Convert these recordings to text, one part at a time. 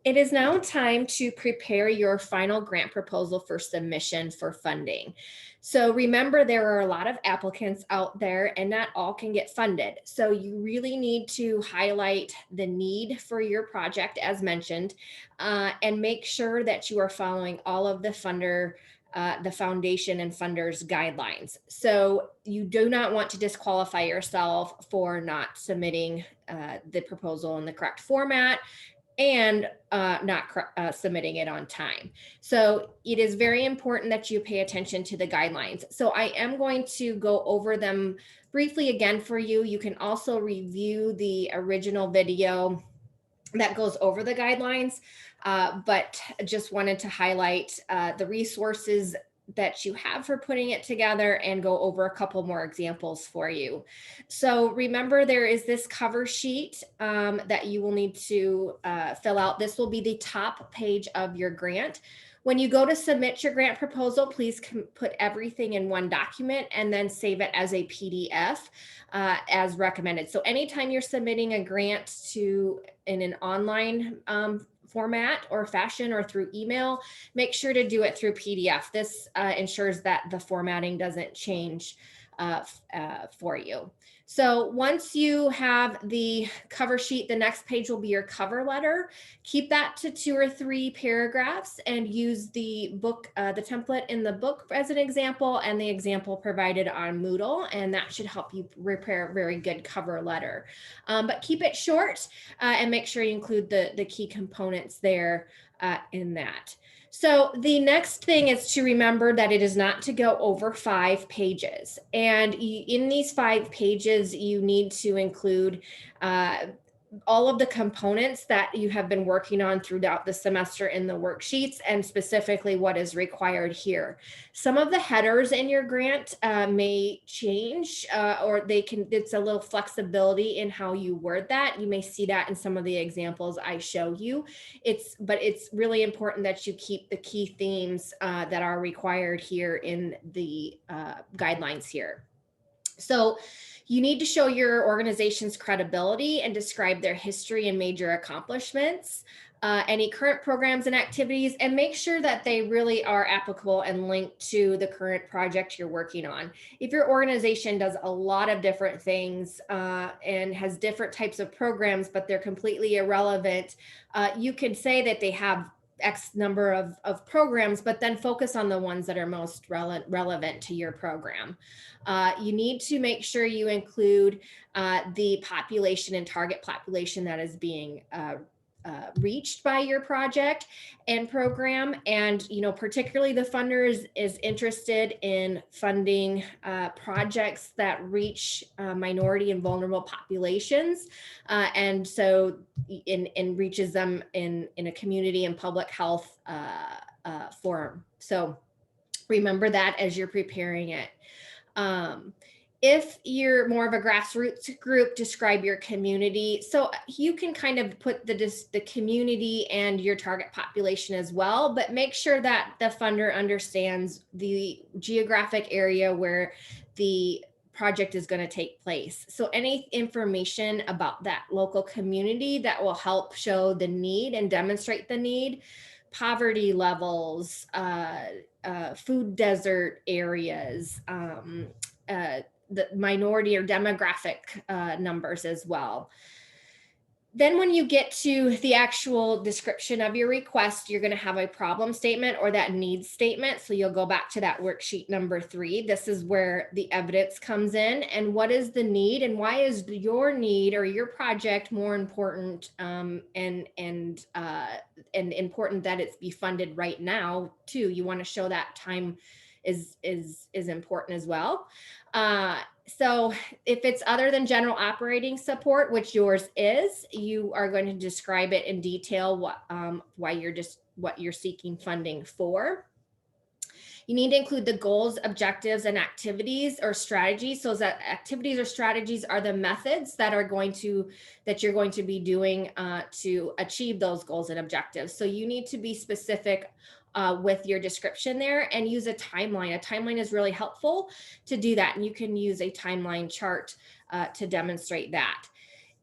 It is now time to prepare your final grant proposal for submission for funding. So remember, there are a lot of applicants out there and not all can get funded. So you really need to highlight the need for your project as mentioned, and make sure that you are following all of the foundation and funders guidelines. So you do not want to disqualify yourself for not submitting the proposal in the correct format and not submitting it on time. So it is very important that you pay attention to the guidelines. So I am going to go over them briefly again for you. You can also review the original video that goes over the guidelines, but just wanted to highlight the resources that you have for putting it together and go over a couple more examples for you. So remember, there is this cover sheet that you will need to fill out. This will be the top page of your grant. When you go to submit your grant proposal, please put everything in one document and then save it as a PDF as recommended. So anytime you're submitting a grant in an online format or fashion or through email, make sure to do it through PDF. This ensures that the formatting doesn't change for you. So once you have the cover sheet, the next page will be your cover letter. Keep that to 2 or 3 paragraphs and use the book, the template in the book as an example and the example provided on Moodle, and that should help you prepare a very good cover letter. But keep it short and make sure you include the key components there in that. So the next thing is to remember that it is not to go over 5 pages. And in these 5 pages, you need to include all of the components that you have been working on throughout the semester in the worksheets, and specifically what is required here. Some of the headers in your grant may change, or it's a little flexibility in how you word that. You may see that in some of the examples I show you. But it's really important that you keep the key themes that are required here in the guidelines here. So you need to show your organization's credibility and describe their history and major accomplishments, any current programs and activities, and make sure that they really are applicable and linked to the current project you're working on. If your organization does a lot of different things and has different types of programs, but they're completely irrelevant, you could say that they have X number of programs, but then focus on the ones that are most relevant to your program. You need to make sure you include the population and target population that is being reached by your project and program. And, particularly the funder is interested in funding projects that reach minority and vulnerable populations. And so and reaches them in a community and public health forum. So remember that as you're preparing it. If you're more of a grassroots group, describe your community. So you can kind of put the community and your target population as well, but make sure that the funder understands the geographic area where the project is going to take place. So any information about that local community that will help show the need and demonstrate the need, poverty levels, food desert areas, the minority or demographic numbers as well. Then when you get to the actual description of your request, you're going to have a problem statement or that needs statement. So you'll go back to that worksheet number 3. This is where the evidence comes in, and what is the need and why is your need or your project more important and important that it's be funded right now too. You want to show that time is important as well. So if it's other than general operating support, which yours is, you are going to describe it in detail what you're seeking funding for. You need to include the goals, objectives, and activities or strategies. So that activities or strategies are the methods that you're going to be doing to achieve those goals and objectives. So you need to be specific with your description there and use a timeline. A timeline is really helpful to do that. And you can use a timeline chart to demonstrate that.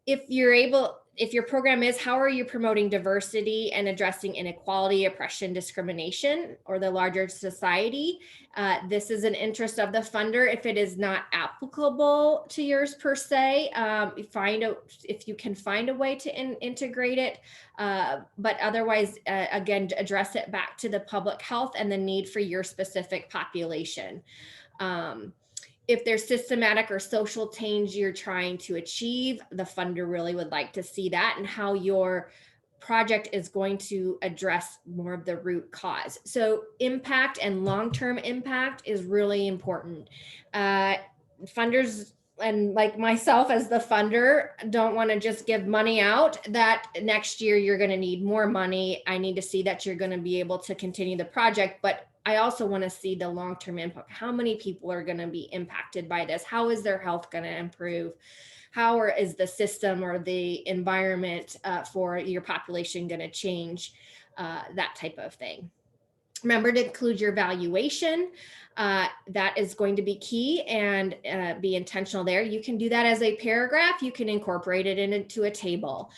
If you're able, if your program is, how are you promoting diversity and addressing inequality, oppression, discrimination, or the larger society? This is an interest of the funder. If it is not applicable to yours per se, if you can find a way to integrate it, but otherwise, again, address it back to the public health and the need for your specific population. If there's systematic or social change you're trying to achieve, the funder really would like to see that and how your project is going to address more of the root cause. So impact and long-term impact is really important. Funders, and like myself as the funder, don't want to just give money out that next year you're going to need more money. I need to see that you're going to be able to continue the project, but I also want to see the long-term impact. How many people are going to be impacted by this? How is their health going to improve? How is the system or the environment for your population going to change? That type of thing. Remember to include your valuation. That is going to be key, and be intentional there. You can do that as a paragraph. You can incorporate it into a table.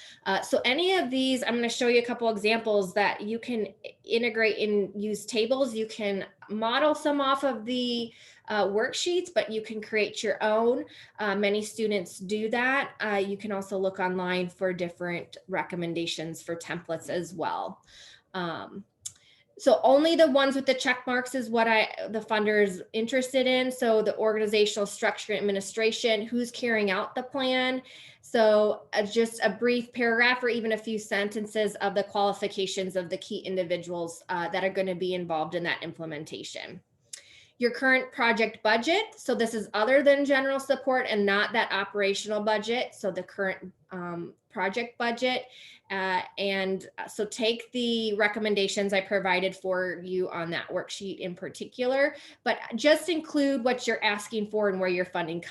So any of these, I'm going to show you a couple examples that you can integrate and use tables. You can model some off of the worksheets, but you can create your own. Many students do that. You can also look online for different recommendations for templates as well. So only the ones with the check marks is what the funder is interested in. So the organizational structure and administration, who's carrying out the plan. So just a brief paragraph or even a few sentences of the qualifications of the key individuals that are going to be involved in that implementation. Your current project budget. So this is other than general support and not that operational budget. So the current project budget. And so take the recommendations I provided for you on that worksheet in particular, but just include what you're asking for and where your funding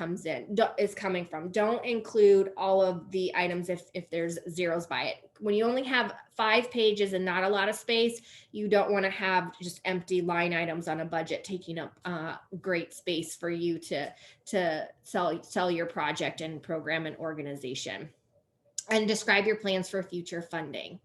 is coming from. Don't include all of the items if there's zeros by it. When you only have 5 pages and not a lot of space, you don't want to have just empty line items on a budget taking up great space for you to sell your project and program and organization. And describe your plans for future funding.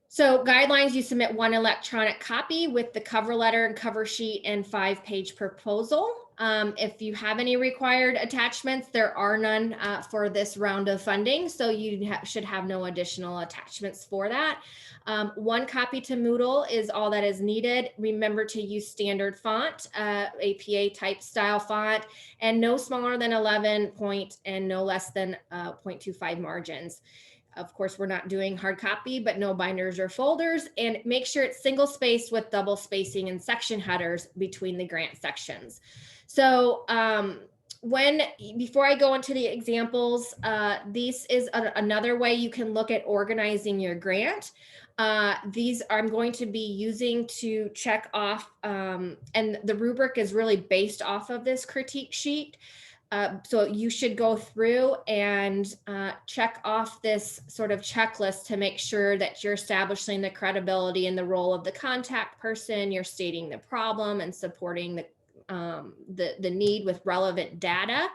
So guidelines, you submit 1 electronic copy with the cover letter and cover sheet and 5-page proposal. If you have any required attachments, there are none for this round of funding, so you should have no additional attachments for that. 1 copy to Moodle is all that is needed. Remember to use standard font, APA type style font, and no smaller than 11 point and no less than 0.25 margins. Of course, we're not doing hard copy, but no binders or folders, and make sure it's single spaced with double spacing and section headers between the grant sections. So before I go into the examples, this is another way you can look at organizing your grant. These I'm going to be using to check off, and the rubric is really based off of this critique sheet. So you should go through and check off this sort of checklist to make sure that you're establishing the credibility and the role of the contact person. You're stating the problem and supporting the need with relevant data.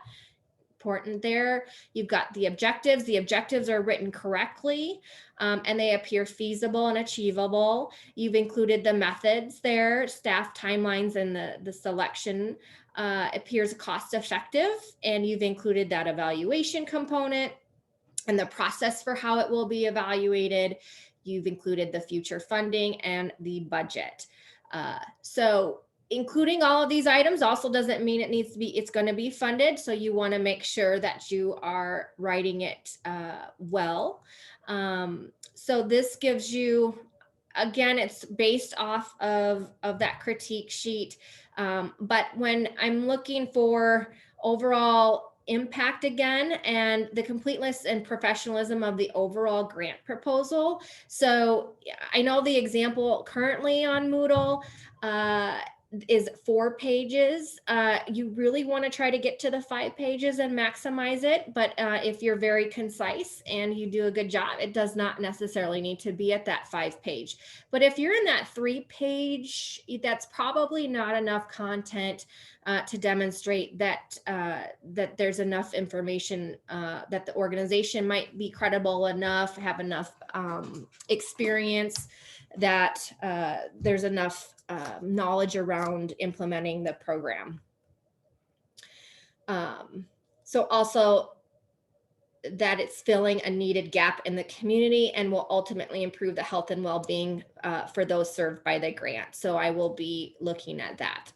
Important there. You've got the objectives. The objectives are written correctly and they appear feasible and achievable. You've included the methods there, staff timelines, and the selection appears cost effective, and you've included that evaluation component and the process for how it will be evaluated. You've included the future funding and the budget. So including all of these items also doesn't mean it's going to be funded. So you want to make sure that you are writing it well. So this gives you, again, it's based off of that critique sheet. But when I'm looking for overall impact again and the completeness and professionalism of the overall grant proposal. So I know the example currently on Moodle, is 4 pages. You really want to try to get to the 5 pages and maximize it. But if you're very concise and you do a good job, it does not necessarily need to be at that 5 page. But if you're in that 3 page, that's probably not enough content to demonstrate that that there's enough information that the organization might be credible enough, have enough experience, that there's enough knowledge around implementing the program. So also that it's filling a needed gap in the community and will ultimately improve the health and well-being for those served by the grant. So I will be looking at that.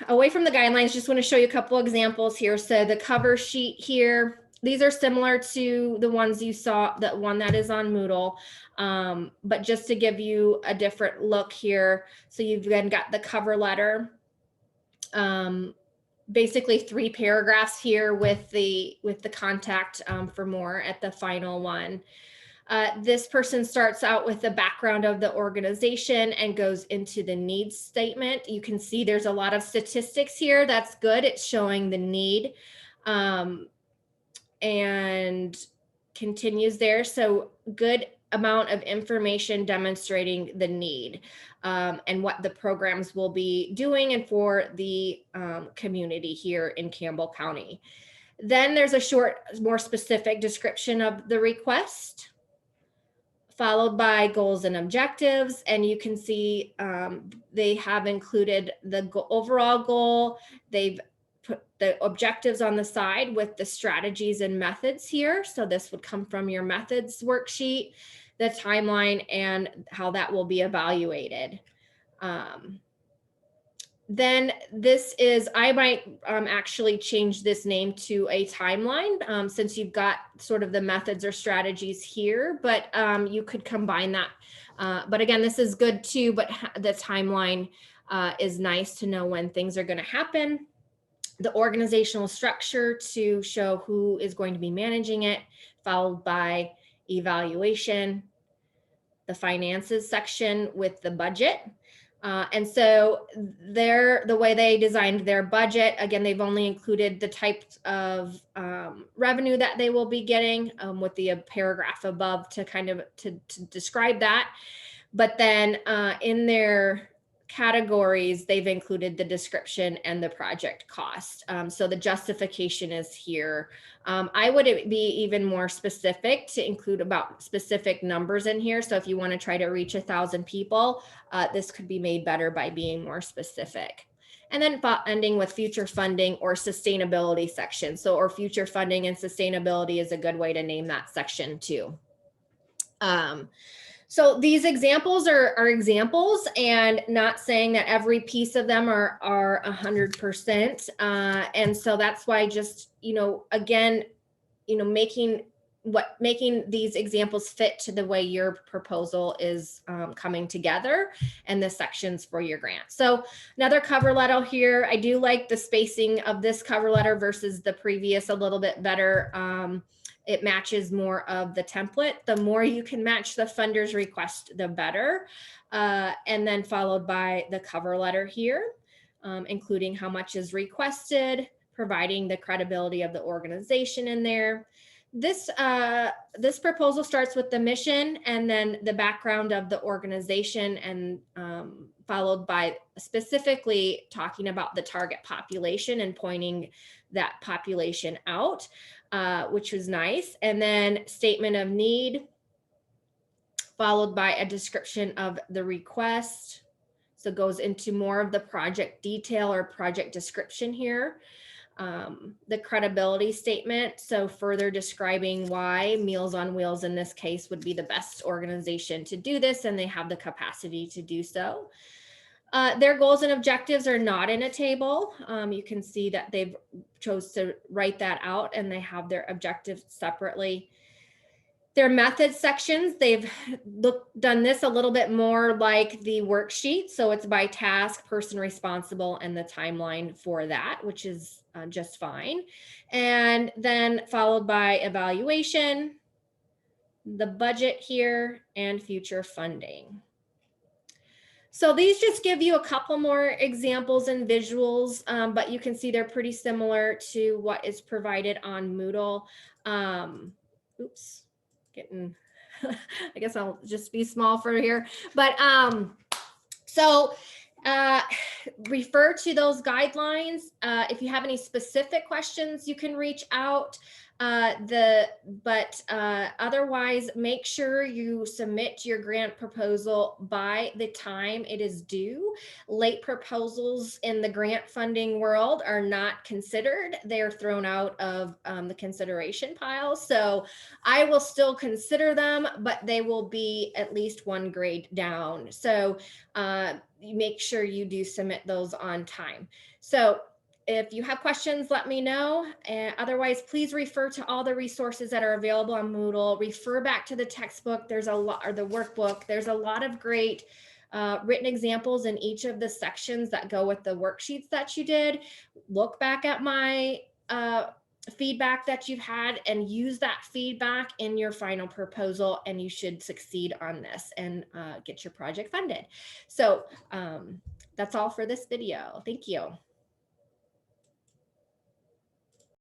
Away from the guidelines, just want to show you a couple examples here. So the cover sheet here, these are similar to the ones you saw, that one that is on Moodle, but just to give you a different look here. So you've then got the cover letter, basically 3 paragraphs here with the contact for more at the final one. This person starts out with the background of the organization and goes into the needs statement. You can see there's a lot of statistics here. That's good. It's showing the need, and continues there. So good amount of information demonstrating the need and what the programs will be doing and for the community here in Campbell County. Then there's a short, more specific description of the request, followed by goals and objectives. And you can see they have included the overall goal. They've put the objectives on the side with the strategies and methods here. So this would come from your methods worksheet, the timeline, and how that will be evaluated. Then this is, I might actually change this name to a timeline since you've got sort of the methods or strategies here, but you could combine that. But again, this is good too, but the timeline is nice to know when things are going to happen. The organizational structure to show who is going to be managing it, followed by evaluation, the finances section with the budget. And so the way they designed their budget, again, they've only included the types of revenue that they will be getting with the paragraph above to kind of to describe that. But then in their categories, they've included the description and the project cost. So the justification is here. I would be even more specific to include about specific numbers in here. So if you want to try to reach 1,000 people, this could be made better by being more specific. And then ending with future funding or sustainability section. So, or future funding and sustainability is a good way to name that section too. So these examples are examples, and not saying that every piece of them are 100%. And so that's why just, again, making these examples fit to the way your proposal is coming together and the sections for your grant. So another cover letter here. I do like the spacing of this cover letter versus the previous a little bit better. It matches more of the template. The more you can match the funder's request, the better. And then followed by the cover letter here, including how much is requested, providing the credibility of the organization in there. This proposal starts with the mission and then the background of the organization, and followed by specifically talking about the target population and pointing that population out, which was nice. And then statement of need, followed by a description of the request. So it goes into more of the project detail or project description here. The credibility statement, so further describing why Meals on Wheels in this case would be the best organization to do this, and they have the capacity to do so. Their goals and objectives are not in a table. You can see that they've chose to write that out, and they have their objectives separately. Their methods sections, they've done this a little bit more like the worksheet. So it's by task, person responsible, and the timeline for that, which is just fine. And then followed by evaluation, the budget here, and future funding. So these just give you a couple more examples and visuals, but you can see they're pretty similar to what is provided on Moodle. Oops, getting, I guess I'll just be small for here, but so uh, refer to those guidelines. If you have any specific questions, you can reach out. Otherwise, make sure you submit your grant proposal by the time it is due. Late proposals in the grant funding world are not considered. They are thrown out of the consideration pile. So I will still consider them, but they will be at least one grade down. So you make sure you do submit those on time. So if you have questions, let me know. Otherwise, please refer to all the resources that are available on Moodle. Refer back to the textbook. There's a lot, or the workbook. There's a lot of great written examples in each of the sections that go with the worksheets that you did. Look back at my feedback that you've had and use that feedback in your final proposal, and you should succeed on this and get your project funded. So that's all for this video. Thank you.